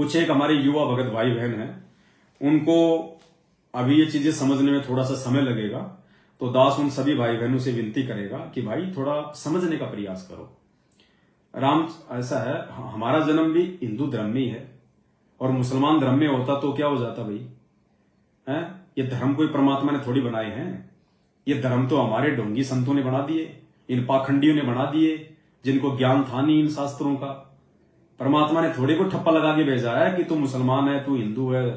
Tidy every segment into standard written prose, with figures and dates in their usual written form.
कुछ एक हमारे युवा भगत भाई बहन हैं, उनको अभी ये चीजें समझने में थोड़ा सा समय लगेगा, तो दास उन सभी भाई बहनों से विनती करेगा कि भाई थोड़ा समझने का प्रयास करो। राम ऐसा है, हमारा जन्म भी हिंदू धर्म में ही है, और मुसलमान धर्म में होता तो क्या हो जाता भाई है? ये धर्म कोई परमात्मा ने थोड़ी बनाए हैं, ये धर्म तो हमारे ढोंगी संतों ने बना दिए, इन पाखंडियों ने बना दिए, जिनको ज्ञान था नहीं इन शास्त्रों का। परमात्मा ने थोड़े को ठप्पा लगा के भेजा है कि तू मुसलमान है, तू हिंदू है,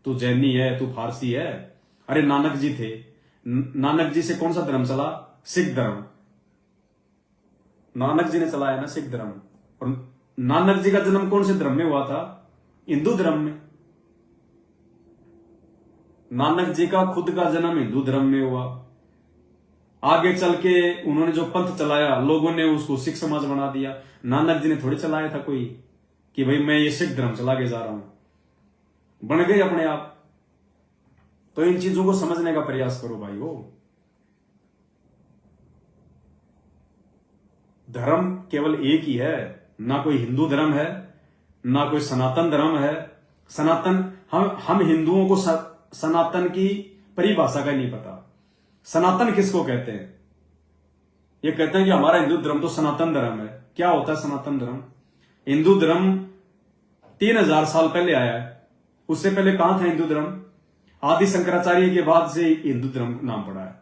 तू जैनी है, तू फारसी है। अरे नानक जी थे, नानक जी से कौन सा धर्म चला? सिख धर्म। नानक जी ने चलाया ना सिख धर्म। और नानक जी का जन्म कौन से धर्म में हुआ था? हिंदू धर्म में। नानक जी का खुद का जन्म हिंदू धर्म में हुआ। आगे चल के उन्होंने जो पंथ चलाया, लोगों ने उसको सिख समाज बना दिया। नानक जी ने थोड़ी चलाया था कोई कि भाई मैं ये सिख धर्म चला के जा रहा हूं, बन गए अपने आप। तो इन चीजों को समझने का प्रयास करो भाई हो। धर्म केवल एक ही है, ना कोई हिंदू धर्म है, ना कोई सनातन धर्म है। सनातन हम हिंदुओं को सनातन की परिभाषा का नहीं पता। सनातन किसको कहते हैं? ये कहते हैं कि हमारा हिंदू धर्म तो सनातन धर्म है। क्या होता है सनातन धर्म? हिंदू धर्म 3000 साल पहले आया है। उससे पहले कहां था हिंदू धर्म? आदि शंकराचार्य के बाद से हिंदू धर्म नाम पड़ा है।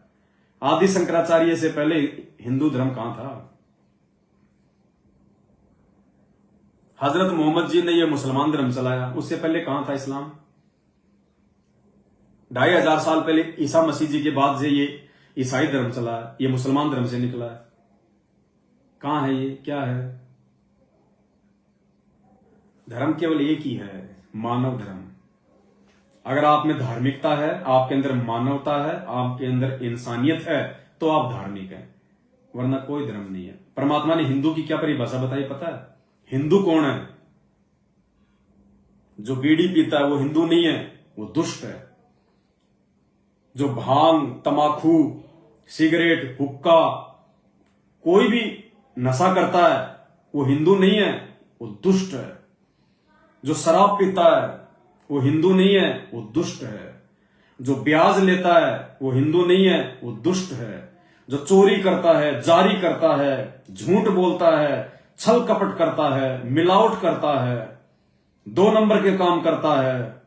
आदि शंकराचार्य से पहले हिंदू धर्म कहां था? हजरत मोहम्मद जी ने यह मुसलमान धर्म चलाया, उससे पहले कहां था इस्लाम? 2500 साल पहले ईसा मसीह जी के बाद से ये ईसाई धर्म चला है, ये मुसलमान धर्म से निकला है। कहां है ये? क्या है? धर्म केवल एक ही है, मानव धर्म। अगर आप में धार्मिकता है, आपके अंदर मानवता है, आपके अंदर इंसानियत है, तो आप धार्मिक हैं, वरना कोई धर्म नहीं है। परमात्मा ने हिंदू की क्या परिभाषा बताई पता है? हिंदू कौन है? जो बीड़ी पीता है वो हिंदू नहीं है, वो दुष्ट है। जो भांग, तमाकू, सिगरेट, हुक्का, कोई भी नशा करता है वो हिंदू नहीं है, वो दुष्ट है। जो शराब पीता है वो हिंदू नहीं है, वो दुष्ट है। जो ब्याज लेता है वो हिंदू नहीं है, वो दुष्ट है। जो चोरी करता है, जारी करता है, झूठ बोलता है, छल कपट करता है, मिलावट करता है, 2 नंबर के काम करता है,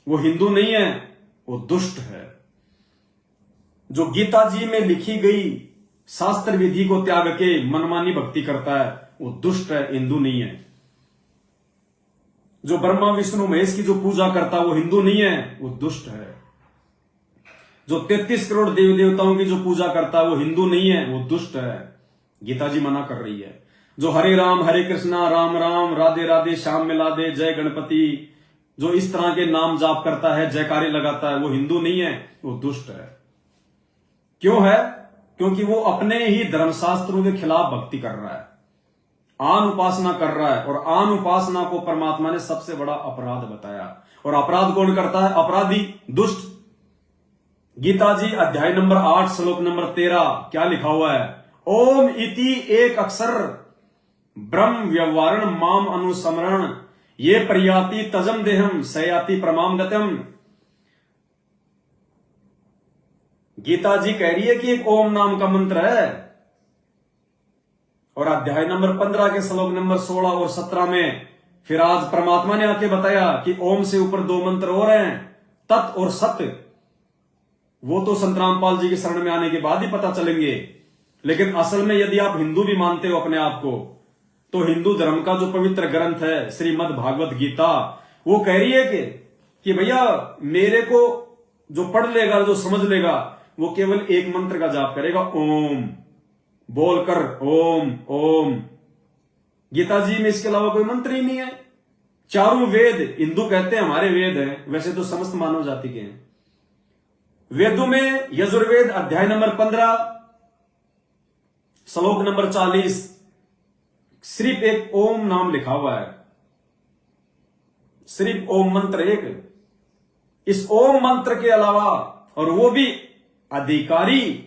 वो हिंदू नहीं है, वो दुष्ट है। जो गीता जी में लिखी गई शास्त्र विधि को त्याग के मनमानी भक्ति करता है, वो दुष्ट है, हिंदू नहीं है। जो ब्रह्मा विष्णु महेश की जो पूजा करता है वो हिंदू नहीं है, वो दुष्ट है। जो 33 करोड़ देवी देवताओं की जो पूजा करता है वो हिंदू नहीं है, वो दुष्ट है। गीता जी मना कर रही है। जो हरे राम हरे कृष्णा राम राम राधे राधे श्याम मिला दे जय गणपति, जो इस तरह के नाम जाप करता है, जयकारे लगाता है, वो हिंदू नहीं है, वो दुष्ट है। क्यों है? क्योंकि वो अपने ही धर्मशास्त्रों के खिलाफ भक्ति कर रहा है, आन उपासना कर रहा है। और आन उपासना को परमात्मा ने सबसे बड़ा अपराध बताया। और अपराध कौन करता है? अपराधी, दुष्ट। गीता जी अध्याय नंबर 8 श्लोक नंबर 13 क्या लिखा हुआ है? ओम इति एक अक्षर ब्रह्म व्यवहारण माम अनुस्मरण ये प्रयाति तजम देहम सयाति प्रमाम गतम। गीता जी कह रही है कि एक ओम नाम का मंत्र है। और अध्याय नंबर 15 के श्लोक नंबर 16 और 17 में फिर आज परमात्मा ने आके बताया कि ओम से ऊपर 2 मंत्र और हैं, तत् और सत्य। वो तो संत रामपाल जी की शरण में आने के बाद ही पता चलेंगे। लेकिन असल में यदि आप हिंदू भी मानते हो अपने आप को, तो हिंदू धर्म का जो पवित्र ग्रंथ है श्रीमद् भागवत गीता, वो कह रही है कि भैया मेरे को जो पढ़ लेगा, जो समझ लेगा, वो केवल एक मंत्र का जाप करेगा, ओम बोलकर ओम ओम। गीता जी में इसके अलावा कोई मंत्र ही नहीं है। चारों वेद हिंदू कहते हैं हमारे वेद हैं, वैसे तो समस्त मानव जाति के हैं। वेदों में यजुर्वेद अध्याय नंबर 15 श्लोक नंबर 40 सिर्फ एक ओम नाम लिखा हुआ है, सिर्फ ओम मंत्र एक। इस ओम मंत्र के अलावा, और वो भी अधिकारी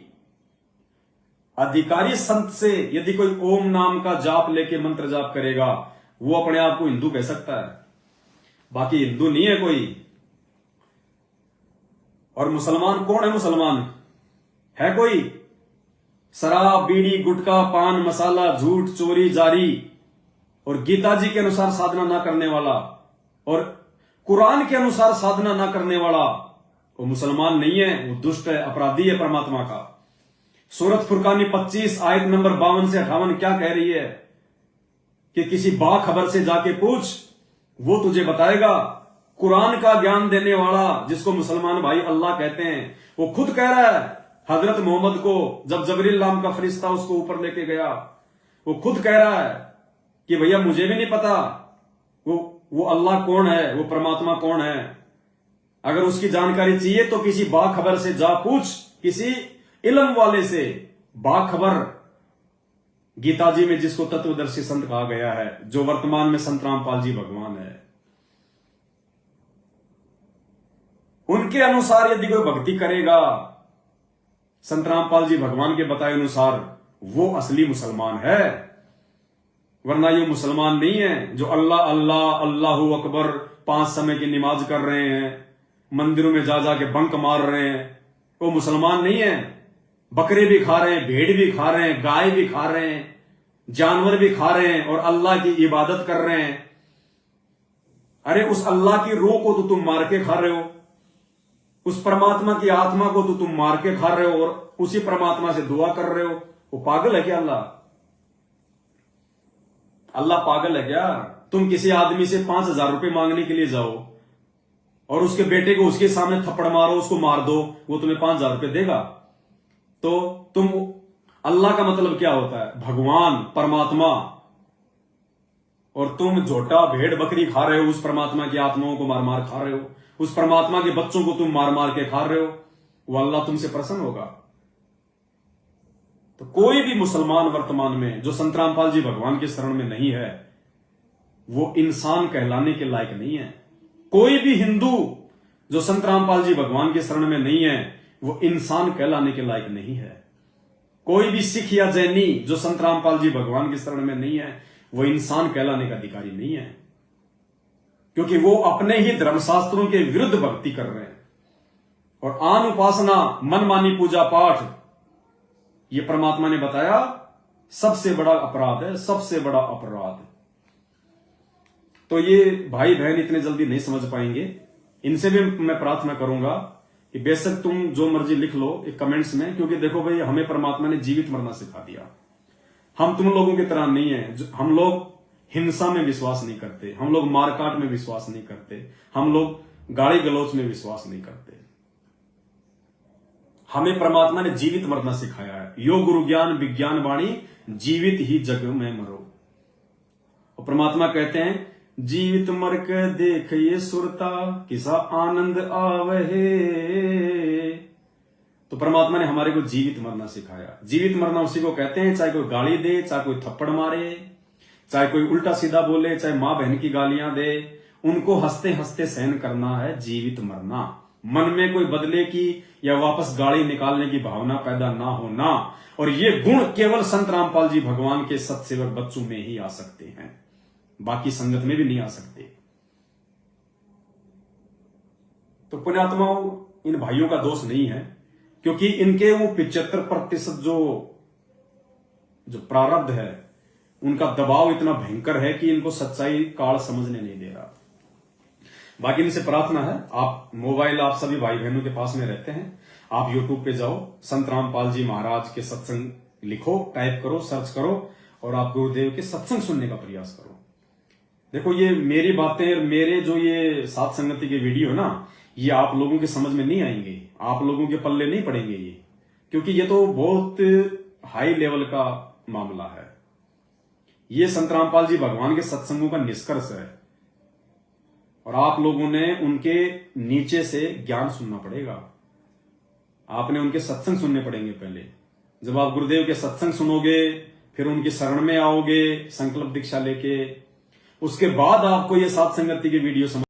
संत से यदि कोई ओम नाम का जाप लेके मंत्र जाप करेगा, वो अपने आप को हिंदू कह सकता है? बाकी हिंदू नहीं है कोई। और मुसलमान कौन है? मुसलमान है कोई? शराब, बीड़ी, गुटखा, पान मसाला, झूठ, चोरी जारी और गीता जी के अनुसार साधना ना करने वाला और कुरान के अनुसार साधना ना करने वाला वो मुसलमान नहीं है, वो दुष्ट है, अपराधी है परमात्मा का। सूरत फुरकानी 25 आयत नंबर 52 से 58 क्या कह रही है कि किसी बाखबर से जाके पूछ, वो तुझे बताएगा। कुरान का ज्ञान देने वाला जिसको मुसलमान भाई अल्लाह कहते हैं, वो खुद कह रहा है हजरत मोहम्मद को, जब जबरील नाम का फरिश्ता उसको ऊपर लेके गया, वो खुद कह रहा है कि भैया मुझे भी नहीं पता वो अल्लाह कौन है, वो परमात्मा कौन है। अगर उसकी जानकारी चाहिए तो किसी बाखबर से जा पूछ, किसी इल्म वाले से। बाखबर गीता जी में जिसको तत्वदर्शी संत कहा गया है, जो वर्तमान में संत रामपाल जी भगवान है, उनके अनुसार यदि कोई भक्ति करेगा संत रामपाल जी भगवान के बताए अनुसार, वो असली मुसलमान है। वरना ये मुसलमान नहीं है जो अल्लाह अल्लाह अल्लाहू अकबर 5 समय की नमाज कर रहे हैं, मंदिरों में जा जाके बंक मार रहे हैं, वो मुसलमान नहीं है। बकरे भी खा रहे हैं, भेड़ भी खा रहे हैं, गाय भी खा रहे हैं, जानवर भी खा रहे हैं और अल्लाह की इबादत कर रहे हैं। अरे उस अल्लाह की रूह को तो तुम मार के खा रहे हो, उस परमात्मा की आत्मा को तो तुम मार के खा रहे हो और उसी परमात्मा से दुआ कर रहे हो। वो पागल है क्या अल्लाह? अल्लाह पागल है क्या? तुम किसी आदमी से 5,000 रुपए मांगने के लिए जाओ और उसके बेटे को उसके सामने थप्पड़ मारो, उसको मार दो, वो तुम्हें 5,000 रुपए देगा? तो तुम अल्लाह का मतलब क्या होता है? भगवान, परमात्मा। और तुम झोटा भेड़ बकरी खा रहे हो, उस परमात्मा की आत्माओं को मार मार खा रहे हो, उस परमात्मा के बच्चों को तुम मार मार के खा रहे हो। वो अल्लाह तुमसे प्रसन्न होगा? तो कोई भी मुसलमान वर्तमान में जो संत रामपाल जी भगवान के शरण में नहीं है, वो इंसान कहलाने के लायक नहीं है। कोई भी हिंदू जो संत रामपाल जी भगवान के शरण में नहीं है, वो इंसान कहलाने के लायक नहीं है। कोई भी सिख या जैनी जो संत रामपाल जी भगवान के शरण में नहीं है, वो इंसान कहलाने का अधिकारी नहीं है, क्योंकि वो अपने ही धर्मशास्त्रों के विरुद्ध भक्ति कर रहे हैं। और आन उपासना, मनमानी पूजा पाठ, ये परमात्मा ने बताया सबसे बड़ा अपराध है, सबसे बड़ा अपराध। तो ये भाई बहन इतने जल्दी नहीं समझ पाएंगे। इनसे भी मैं प्रार्थना करूंगा कि बेशक तुम जो मर्जी लिख लो एक कमेंट्स में, क्योंकि देखो भाई हमें परमात्मा ने जीवित मरना सिखा दिया। हम तुम लोगों की तरह नहीं है। हम लोग हिंसा में विश्वास नहीं करते, हम लोग मारकाट में विश्वास नहीं करते, हम लोग गाली गलौच में विश्वास नहीं करते। हमें परमात्मा ने जीवित मरना सिखाया है। यो गुरु ज्ञान विज्ञान वाणी, जीवित ही जग में मरो। और परमात्मा कहते हैं जीवित मर के देख ये सुरता, किसा आनंद आवहे। तो परमात्मा ने हमारे को जीवित मरना सिखाया। जीवित मरना उसी को कहते हैं, चाहे कोई गाली दे, चाहे कोई थप्पड़ मारे, चाहे कोई उल्टा सीधा बोले, चाहे मां बहन की गालियां दे, उनको हंसते हंसते सहन करना है जीवित मरना। मन में कोई बदले की या वापस गाली निकालने की भावना पैदा ना होना। और ये गुण केवल संत रामपाल जी भगवान के सत्सेवक बच्चों में ही आ सकते हैं, बाकी संगत में भी नहीं आ सकते। तो पुण्यात्माओं, इन भाइयों का दोष नहीं है, क्योंकि इनके वो 75% जो प्रारब्ध है, उनका दबाव इतना भयंकर है कि इनको सच्चाई काल समझने नहीं दे रहा। बाकी इनसे प्रार्थना है, आप मोबाइल आप सभी भाई बहनों के पास में रहते हैं, आप यूट्यूब पे जाओ, संत रामपाल जी महाराज के सत्संग लिखो, टाइप करो, सर्च करो और आप गुरुदेव के सत्संग सुनने का प्रयास करो। देखो ये मेरी बातें, मेरे जो ये सात संगति के वीडियो ना, ये आप लोगों के समझ में नहीं आएंगे, आप लोगों के पल्ले नहीं पड़ेंगे ये, क्योंकि ये तो बहुत हाई लेवल का मामला है। ये संत रामपाल जी भगवान के सत्संगों का निष्कर्ष है और आप लोगों ने उनके नीचे से ज्ञान सुनना पड़ेगा। आपने उनके सत्संग सुनने पड़ेंगे पहले। जब आप गुरुदेव के सत्संग सुनोगे, फिर उनकी शरण में आओगे संकल्प दीक्षा लेके, उसके बाद आपको ये सात संगति के वीडियो समझ